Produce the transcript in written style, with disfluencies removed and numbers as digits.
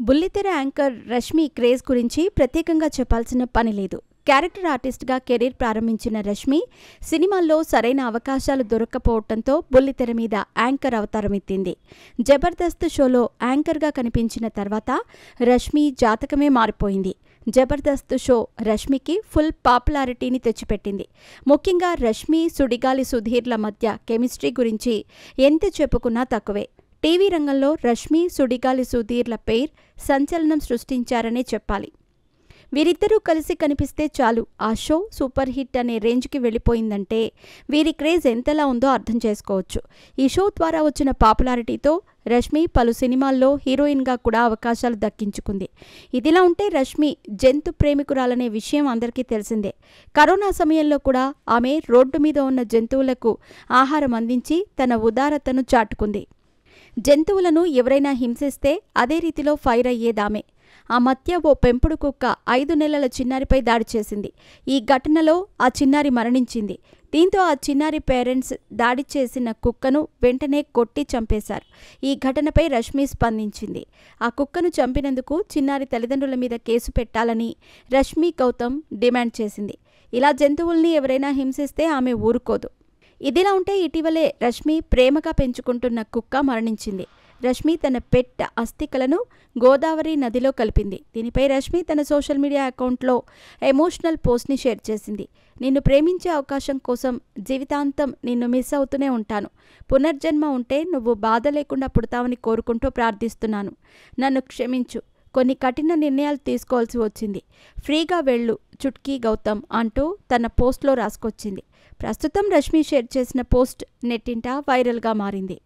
బుల్లితెర anchor Rashmi craze గురించి ప్రత్యేకంగా చెప్పాల్సిన పని లేదు. క్యారెక్టర్ ఆర్టిస్ట్గా కెరీర్ ప్రారంభించిన రష్మి సినిమాల్లో సరైన అవకాశాలు దొరక్కపోవడంతో బుల్లితెర మీద యాంకర్ అవతారమెత్తింది. జబర్దస్త్ షోలో యాంకర్గా కనిపించిన తర్వాత రష్మి జాతకమే మారిపోయింది. జబర్దస్త్ షో రష్మికి ఫుల్ పాపులారిటీని తెచ్చిపెట్టింది. ముఖ్యంగా రష్మి, సుడిగాలి సుధీర్ల మధ్య కెమిస్ట్రీ గురించి ఎంత చెప్పుకున్నా తక్కువే. టీవీ రంగంలో రష్మి, సుడిగాలి సుధీర్ల పెయిర్ సంచలనం సృష్టించారనే చెప్పాలి. వీరిద్దరూ కలిసి కనిపిస్తే చాలు ఆ షో సూపర్ హిట్ అనే రేంజ్కి వెళ్ళిపోయిందంటే వీరి క్రేజ్ ఎంతలా ఉందో అర్థం చేసుకోవచ్చు. ఈ షో ద్వారా వచ్చిన పాపులారిటీతో రష్మి పలు సినిమాల్లో హీరోయిన్గా కూడా అవకాశాలు దక్కించుకుంది. ఇదిలా ఉంటే రష్మి జంతు ప్రేమికురాలనే విషయం అందరికీ తెలిసిందే. కరోనా సమయంలో కూడా ఆమె రోడ్డు మీద ఉన్న జంతువులకు ఆహారం అందించి తన ఉదారతను చాటుకుంది. జంతువులను ఎవరైనా హింసిస్తే అదే రీతిలో ఫైర్ అయ్యేదామే. ఆ మధ్య ఓ పెంపుడు కుక్క 5 నెలల చిన్నారిపై దాడి చేసింది. ఈ ఘటనలో ఆ చిన్నారి మరణించింది. దీంతో ఆ చిన్నారి పేరెంట్స్ దాడి చేసిన కుక్కను వెంటనే కొట్టి చంపేశారు. ఈ ఘటనపై రష్మి స్పందించింది. ఆ కుక్కను చంపినందుకు చిన్నారి తల్లిదండ్రుల మీద కేసు పెట్టాలని రష్మి గౌతమ్ డిమాండ్ చేసింది. ఇలా జంతువుల్ని ఎవరైనా హింసిస్తే ఆమె ఊరుకోదు. ఇదిలా ఉంటే ఇటీవలే రష్మి ప్రేమగా పెంచుకుంటున్న కుక్క మరణించింది. రష్మి తన పెట్ అస్థికలను గోదావరి నదిలో కలిపింది. దీనిపై రష్మి తన సోషల్ మీడియా అకౌంట్లో ఎమోషనల్ పోస్ట్ని షేర్ చేసింది. నిన్ను ప్రేమించే అవకాశం కోసం జీవితాంతం నిన్ను మిస్ అవుతూనే ఉంటాను. పునర్జన్మ ఉంటే నువ్వు బాధ లేకుండా పుడతావని కోరుకుంటూ ప్రార్థిస్తున్నాను. నన్ను క్షమించు. కొన్ని కఠిన నిర్ణయాలు తీసుకోవాల్సి వచ్చింది. ఫ్రీగా వెళ్ళు చుట్కీ గౌతమ్ అంటూ తన పోస్ట్లో రాసుకొచ్చింది. ప్రస్తుతం రష్మి షేర్ చేసిన పోస్ట్ నెట్టింట వైరల్గా మారింది.